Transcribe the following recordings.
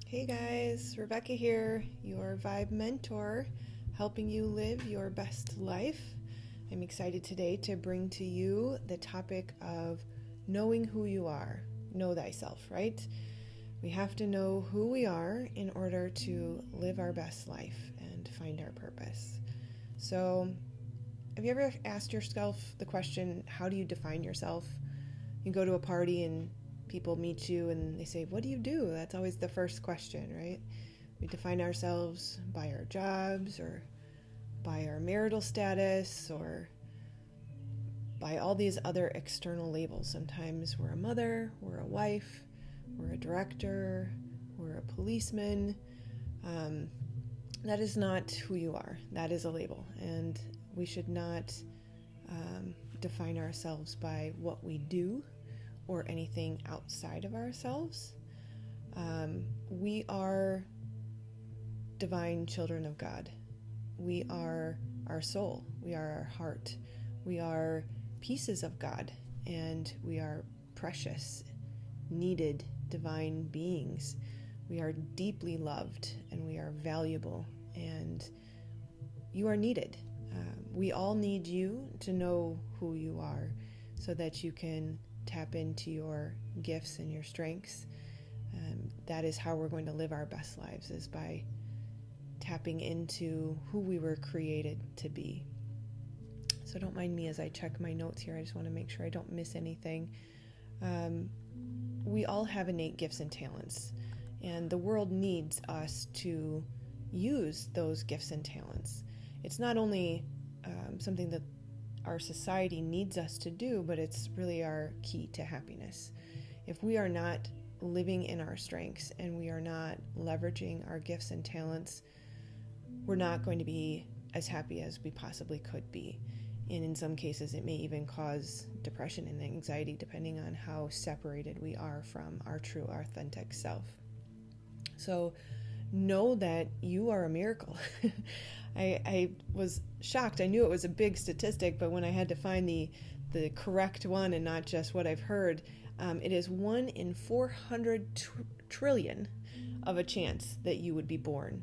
Hey guys, Rebecca here, your Vibe mentor, helping you live your best life. I'm excited today to bring to you the topic of knowing who you are. Know thyself, right? We have to know who we are in order to live our best life and find our purpose. So, have you ever asked yourself the question, how do you define yourself? You go to a party and people meet you and they say, what do you do? That's always the first question, right? We define ourselves by our jobs or by our marital status or by all these other external labels. Sometimes we're a mother, we're a wife, we're a director, we're a policeman. That is not who you are. That is a label. And we should not define ourselves by what we do or anything outside of ourselves. We are divine children of God. We are our soul. We are our heart. We are pieces of God, and we are precious, needed divine beings. We are deeply loved, and we are valuable, and you are needed. We all need you to know who you are so that you can tap into your gifts and your strengths. That is how we're going to live our best lives, is by tapping into who we were created to be. So don't mind me as I check my notes here. I just want to make sure I don't miss anything. We all have innate gifts and talents, and the world needs us to use those gifts and talents. It's not only something that our society needs us to do, but it's really our key to happiness. If we are not living in our strengths and we are not leveraging our gifts and talents, we're not going to be as happy as we possibly could be. And in some cases, it may even cause depression and anxiety, depending on how separated we are from our true, authentic self. So know that you are a miracle. I was shocked. I knew it was a big statistic, but when I had to find the correct one and not just what I've heard, it is 1 in 400 trillion of a chance that you would be born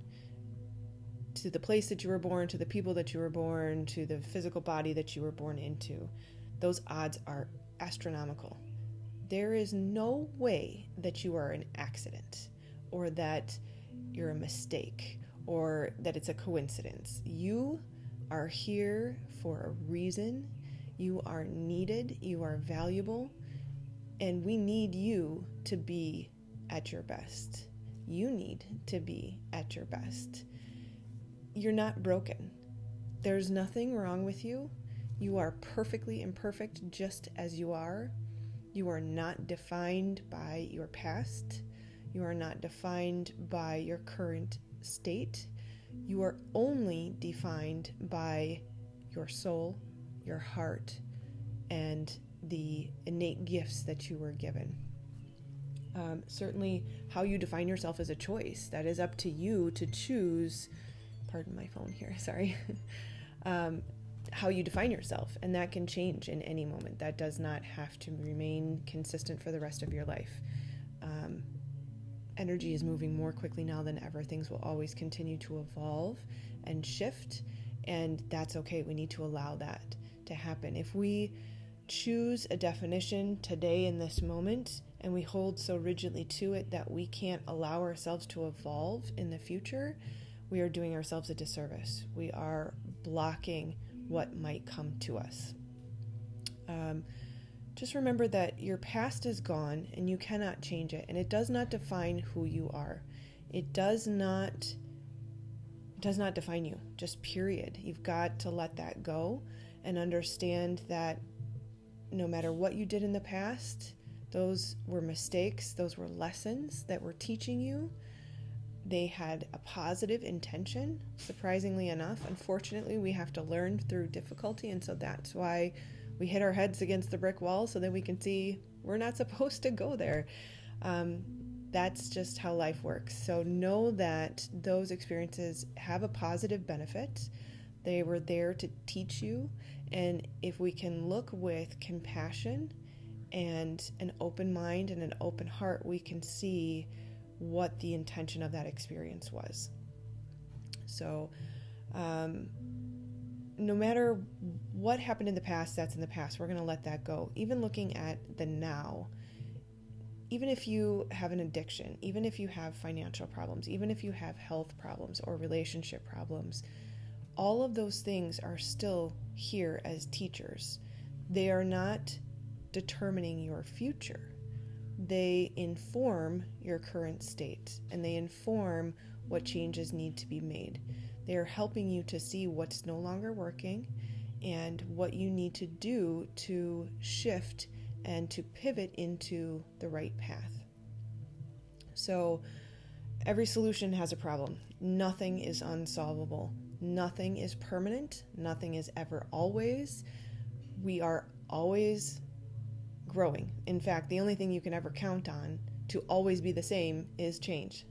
to the place that you were born, to the people that you were born, to the physical body that you were born into. Those odds are astronomical. There is no way that you are an accident or that you're a mistake or that it's a coincidence. You are here for a reason. You are needed. You are valuable. And we need you to be at your best. You need to be at your best. You're not broken. There's nothing wrong with you. You are perfectly imperfect just as you are. You are not defined by your past. You are not defined by your current state. You are only defined by your soul, your heart, and the innate gifts that you were given. Certainly, how you define yourself is a choice. That is up to you to choose. Pardon my phone here, sorry. How you define yourself, and that can change in any moment. That does not have to remain consistent for the rest of your life. Energy is moving more quickly now than ever. Things will always continue to evolve and shift, and that's okay. We need to allow that to happen. If we choose a definition today in this moment and we hold so rigidly to it that we can't allow ourselves to evolve in the future, we are doing ourselves a disservice. We are blocking what might come to us. Just remember that your past is gone and you cannot change it, and it does not define who you are. It does not define you, just period. You've got to let that go and understand that no matter what you did in the past, those were mistakes, those were lessons that were teaching you. They had a positive intention, surprisingly enough. Unfortunately, we have to learn through difficulty, and so that's why we hit our heads against the brick wall so that we can see we're not supposed to go there. That's just how life works. So know that those experiences have a positive benefit. They were there to teach you, and if we can look with compassion and an open mind and an open heart, we can see what the intention of that experience was. So, no matter what happened in the past, that's in the past. We're going to let that go. Even looking at the now, even if you have an addiction, even if you have financial problems, even if you have health problems or relationship problems, all of those things are still here as teachers. They are not determining your future. They inform your current state, and they inform what changes need to be made. They are helping you to see what's no longer working and what you need to do to shift and to pivot into the right path. So every solution has a problem. Nothing is unsolvable. Nothing is permanent. Nothing is ever always. We are always growing. In fact, the only thing you can ever count on to always be the same is change.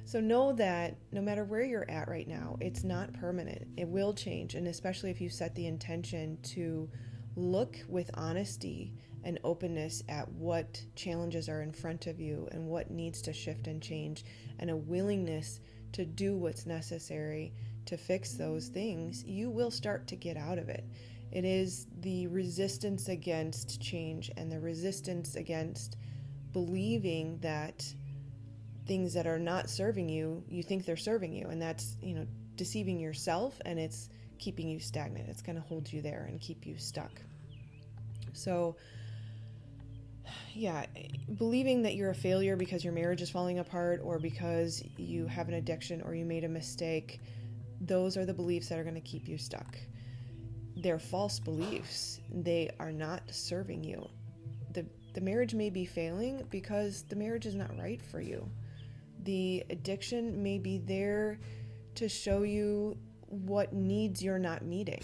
So know that no matter where you're at right now, it's not permanent. It will change, and especially if you set the intention to look with honesty and openness at what challenges are in front of you and what needs to shift and change, and a willingness to do what's necessary to fix those things, you will start to get out of it. It is the resistance against change and the resistance against believing that things that are not serving you, you think they're serving you, and that's, deceiving yourself, and it's keeping you stagnant. It's going to hold you there and keep you stuck. So, believing that you're a failure because your marriage is falling apart or because you have an addiction or you made a mistake, those are the beliefs that are going to keep you stuck. They're false beliefs. They are not serving you. The marriage may be failing because the marriage is not right for you. The addiction may be there to show you what needs you're not meeting.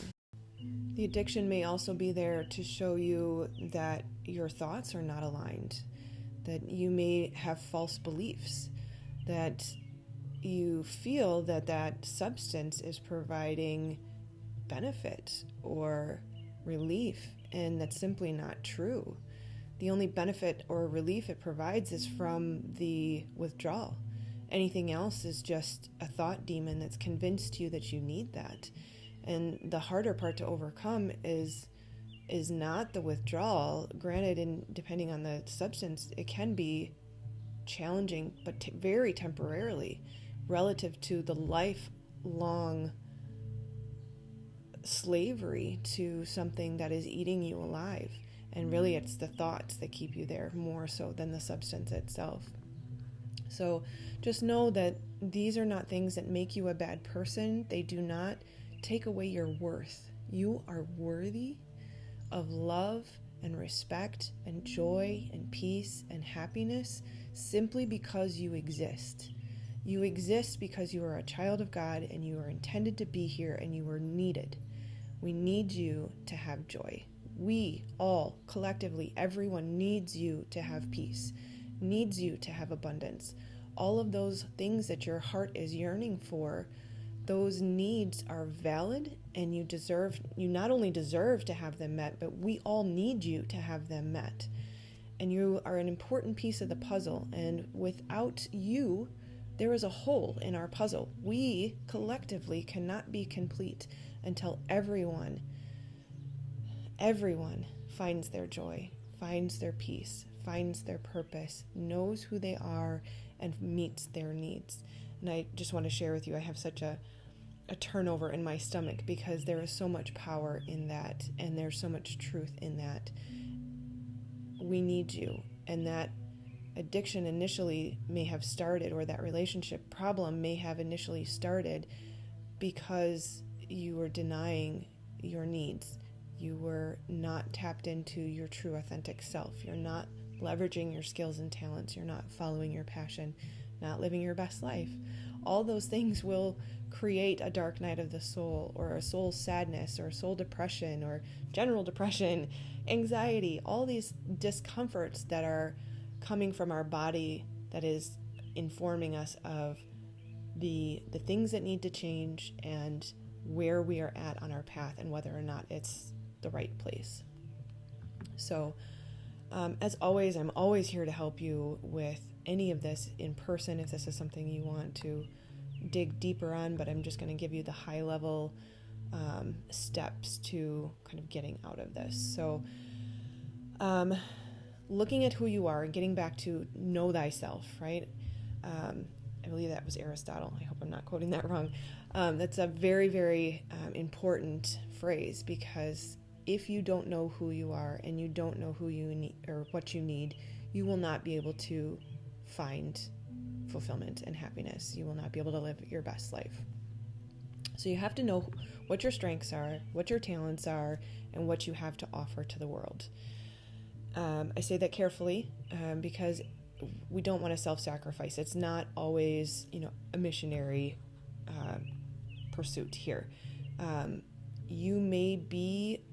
The addiction may also be there to show you that your thoughts are not aligned, that you may have false beliefs, that you feel that substance is providing benefit or relief, and that's simply not true. The only benefit or relief it provides is from the withdrawal. Anything else is just a thought demon that's convinced you that you need that. And the harder part to overcome is not the withdrawal. Granted, depending on the substance, it can be challenging, but very temporarily, relative to the lifelong slavery to something that is eating you alive. And really, it's the thoughts that keep you there more so than the substance itself. So just know that these are not things that make you a bad person. They do not take away your worth. You are worthy of love and respect and joy and peace and happiness simply because you exist. You exist because you are a child of God and you are intended to be here and you are needed. We need you to have joy. We all, collectively, everyone needs you to have peace, needs you to have abundance. All of those things that your heart is yearning for, those needs are valid, and you not only deserve to have them met, but we all need you to have them met. And you are an important piece of the puzzle, and without you, there is a hole in our puzzle. We collectively cannot be complete until everyone finds their joy, finds their peace, finds their purpose, knows who they are, and meets their needs. And I just want to share with you, I have such a turnover in my stomach because there is so much power in that, and there's so much truth in that. We need you, and that addiction initially may have started, or that relationship problem may have initially started because you were denying your needs. You were not tapped into your true authentic self. You're not leveraging your skills and talents. You're not following your passion, not living your best life. All those things will create a dark night of the soul, or a soul sadness, or soul depression, or general depression, anxiety, all these discomforts that are coming from our body that is informing us of the things that need to change and where we are at on our path and whether or not it's the right place. So as always, I'm always here to help you with any of this in person if this is something you want to dig deeper on, but I'm just going to give you the high level steps to kind of getting out of this. So looking at who you are and getting back to know thyself, right? I believe that was Aristotle. I hope I'm not quoting that wrong. That's a very, very important phrase, because if you don't know who you are and you don't know who you need or what you need, you will not be able to find fulfillment and happiness. You will not be able to live your best life. So you have to know what your strengths are, what your talents are, and what you have to offer to the world. I say that carefully because we don't want to self-sacrifice. It's not always, a missionary pursuit here. You may be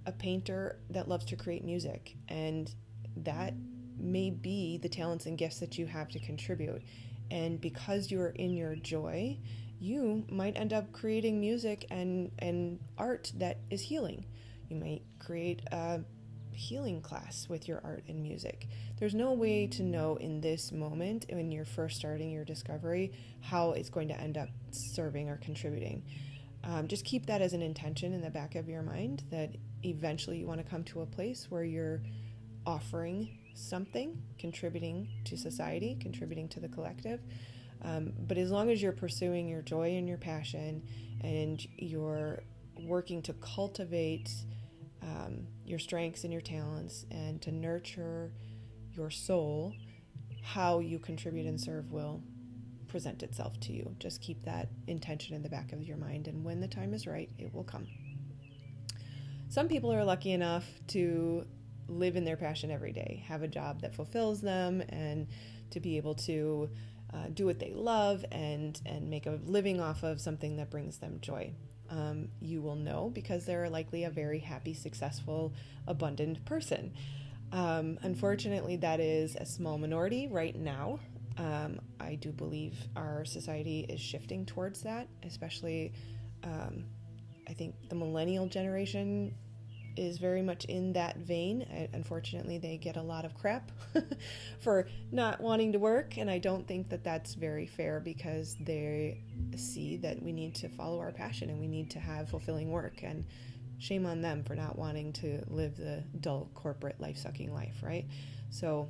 a painter that loves to create music, and that may be the talents and gifts that you have to contribute. And because you're in your joy, you might end up creating music and art that is healing. You might create a healing class with your art and music. There's no way to know in this moment when you're first starting your discovery how it's going to end up serving or contributing. Just keep that as an intention in the back of your mind, that eventually you want to come to a place where you're offering something, contributing to society, contributing to the collective. But as long as you're pursuing your joy and your passion, and you're working to cultivate your strengths and your talents and to nurture your soul, how you contribute and serve will present itself to you. Just keep that intention in the back of your mind, and when the time is right, it will come. Some people are lucky enough to live in their passion every day, have a job that fulfills them, and to be able to do what they love and make a living off of something that brings them joy. You will know because they're likely a very happy, successful, abundant person. Unfortunately, that is a small minority right now. I do believe our society is shifting towards that, especially I think the millennial generation is very much in that vein. Unfortunately, they get a lot of crap for not wanting to work, and I don't think that that's very fair, because they see that we need to follow our passion and we need to have fulfilling work, and shame on them for not wanting to live the dull corporate life-sucking life, right? So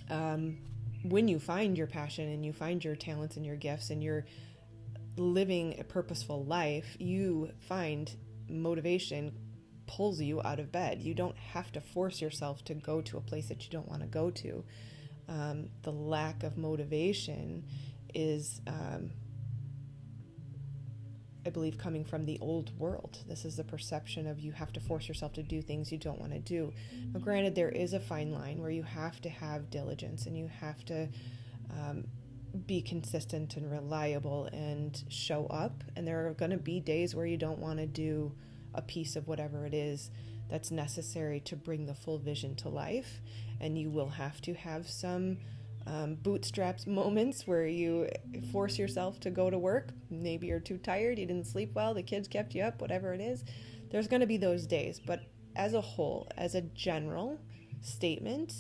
when you find your passion and you find your talents and your gifts and you're living a purposeful life, you find motivation pulls you out of bed. You don't have to force yourself to go to a place that you don't want to go to. The lack of motivation is, I believe, coming from the old world. This is the perception of you have to force yourself to do things you don't want to do. Now, granted, there is a fine line where you have to have diligence and you have to be consistent and reliable and show up. And there are going to be days where you don't want to do a piece of whatever it is that's necessary to bring the full vision to life. And you will have to have some bootstraps moments where you force yourself to go to work. Maybe you're too tired, you didn't sleep well, the kids kept you up, whatever it is. There's going to be those days. But as a whole, as a general statement,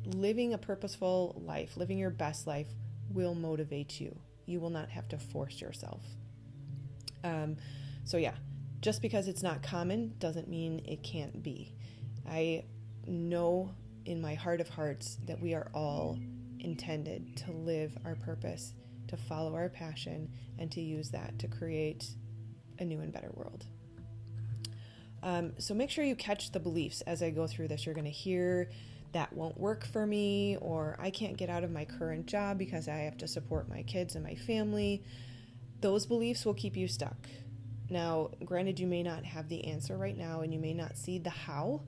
living a purposeful life, living your best life will motivate you. You will not have to force yourself. So yeah, just because it's not common doesn't mean it can't be. I know in my heart of hearts that we are all intended to live our purpose, to follow our passion, and to use that to create a new and better world. So make sure you catch the beliefs as I go through this. You're going to hear that won't work for me, or I can't get out of my current job because I have to support my kids and my family. Those beliefs will keep you stuck. Now, granted, you may not have the answer right now and you may not see the how.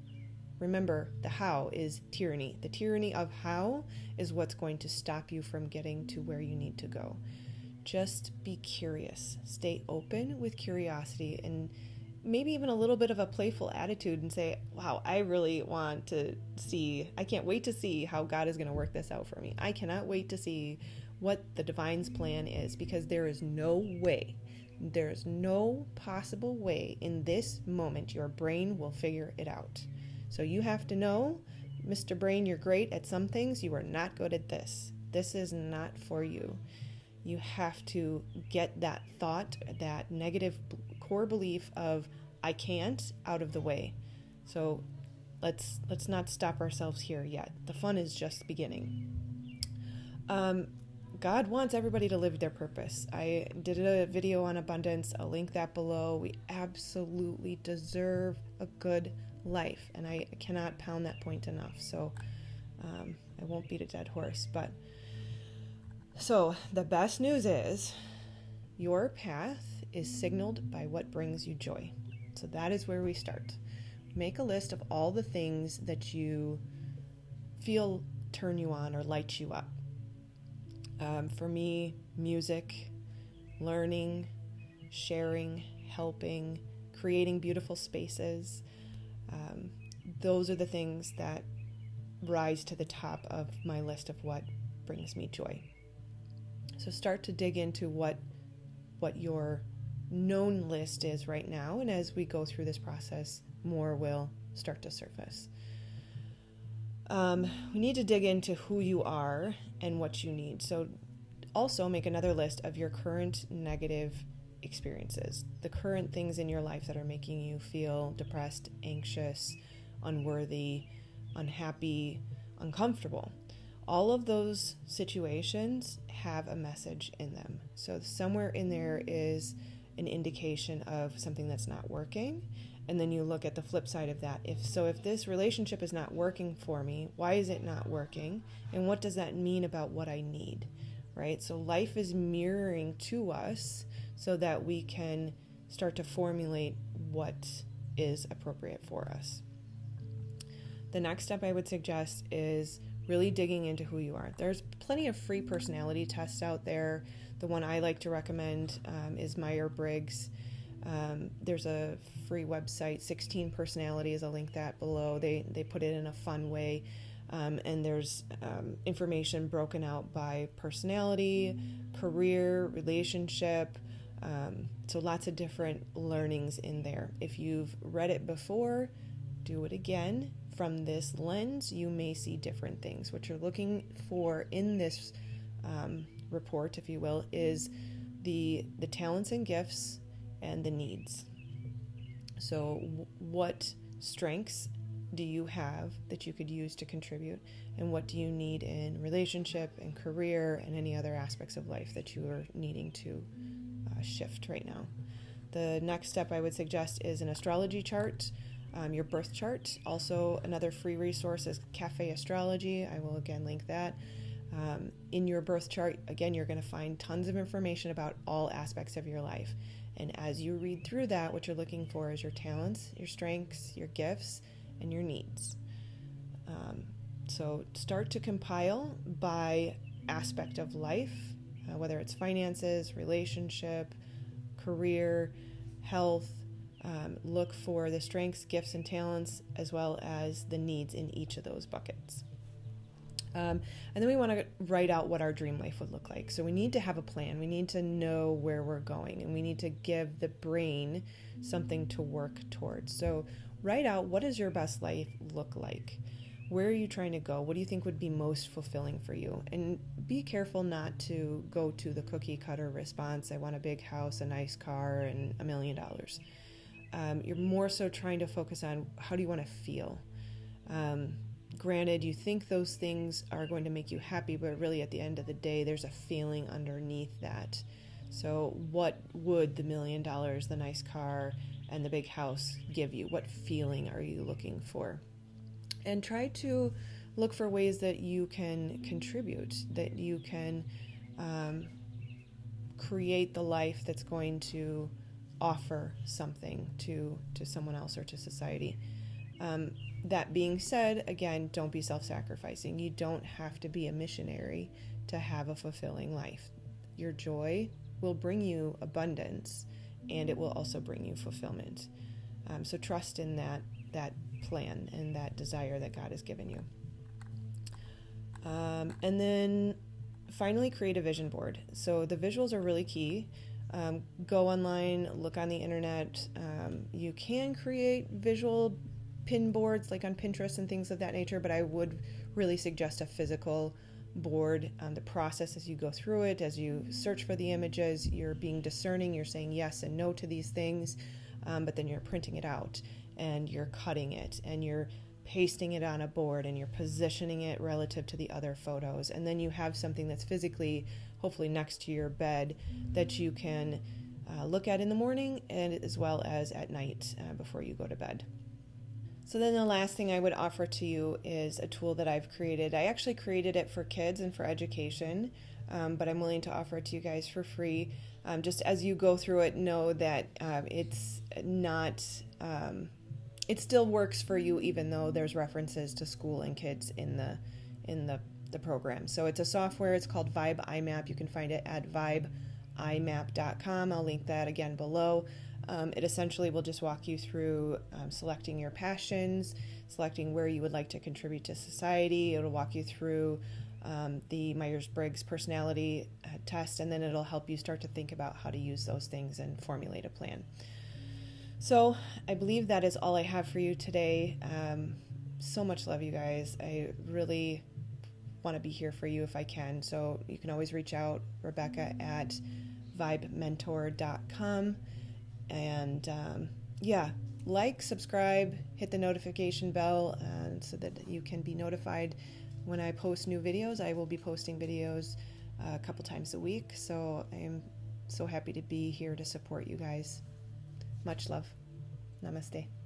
Remember, the how is tyranny. The tyranny of how is what's going to stop you from getting to where you need to go. Just be curious. Stay open with curiosity and maybe even a little bit of a playful attitude and say, wow, I really want to see, I can't wait to see how God is going to work this out for me. I cannot wait to see what the divine's plan is, because there is no way, there's no possible way in this moment your brain will figure it out. So you have to know, Mr. Brain, you're great at some things, you are not good at this. This is not for you. You have to get that thought, that negative core belief of I can't, out of the way. So let's not stop ourselves here yet. The fun is just beginning. God wants everybody to live their purpose. I did a video on abundance. I'll link that below. We absolutely deserve a good life, and I cannot pound that point enough. So I won't beat a dead horse. But so the best news is your path is signaled by what brings you joy. So that is where we start. Make a list of all the things that you feel turn you on or light you up. For me, music, learning, sharing, helping, creating beautiful spaces. Those are the things that rise to the top of my list of what brings me joy. So start to dig into what your known list is right now, and as we go through this process, more will start to surface. We need to dig into who you are and what you need. So also make another list of your current negative experiences, the current things in your life that are making you feel depressed, anxious, unworthy, unhappy, uncomfortable. All of those situations have a message in them. So somewhere in there is an indication of something that's not working. And then you look at the flip side of that. If this relationship is not working for me, why is it not working? And what does that mean about what I need? Right? So life is mirroring to us so that we can start to formulate what is appropriate for us. The next step I would suggest is really digging into who you are. There's plenty of free personality tests out there. The one I like to recommend is Myers-Briggs. There's a free website, 16 Personalities. I'll link that below. They put it in a fun way. And there's information broken out by personality, career, relationship. So lots of different learnings in there. If you've read it before, do it again. From this lens, you may see different things. What you're looking for in this report, if you will, is the talents and gifts and the needs. So what strengths do you have that you could use to contribute, and what do you need in relationship and career and any other aspects of life that you are needing to shift right now? The next step I would suggest is an astrology chart, your birth chart. Also, another free resource is Cafe Astrology. I will again link that. In your birth chart, again, you're going to find tons of information about all aspects of your life. And as you read through that, what you're looking for is your talents, your strengths, your gifts, and your needs. So start to compile by aspect of life, whether it's finances, relationship, career, health. Look for the strengths, gifts, and talents, as well as the needs in each of those buckets. And then we want to write out what our dream life would look like. So we need to have a plan. We need to know where we're going, and we need to give the brain something to work towards. So write out, what does your best life look like? Where are you trying to go? What do you think would be most fulfilling for you? And be careful not to go to the cookie cutter response. I want a big house, a nice car, and $1 million. You're more so trying to focus on, how do you want to feel? Granted, you think those things are going to make you happy, but really at the end of the day, there's a feeling underneath that. So what would the $1 million, the nice car, and the big house give you? What feeling are you looking for? And try to look for ways that you can contribute, that you can create the life that's going to offer something to someone else or to society. That being said, again, don't be self-sacrificing. You don't have to be a missionary to have a fulfilling life. Your joy will bring you abundance, and it will also bring you fulfillment. So trust in that plan and that desire that God has given you. And then finally, create a vision board. So the visuals are really key. Go online, look on the internet. You can create visual pin boards like on Pinterest and things of that nature, but I would really suggest a physical board. The process as you go through it, as you search for the images, you're being discerning, you're saying yes and no to these things, but then you're printing it out and you're cutting it and you're pasting it on a board and you're positioning it relative to the other photos. And then you have something that's physically, hopefully next to your bed, that you can look at in the morning and as well as at night before you go to bed. So then the last thing I would offer to you is a tool that I've created. I actually created it for kids and for education, but I'm willing to offer it to you guys for free. Just as you go through it, know that it's not, it still works for you even though there's references to school and kids in the program. So it's a software, it's called Vibe IMAP. You can find it at vibeimap.com. I'll link that again below. It essentially will just walk you through selecting your passions, selecting where you would like to contribute to society. It'll walk you through the Myers-Briggs personality test, and then it'll help you start to think about how to use those things and formulate a plan. So I believe that is all I have for you today. So much love, you guys. I really want to be here for you if I can. So you can always reach out, Rebecca at vibementor.com. And like, subscribe, hit the notification bell so that you can be notified when I post new videos. I will be posting videos a couple times a week. So I am so happy to be here to support you guys. Much love. Namaste.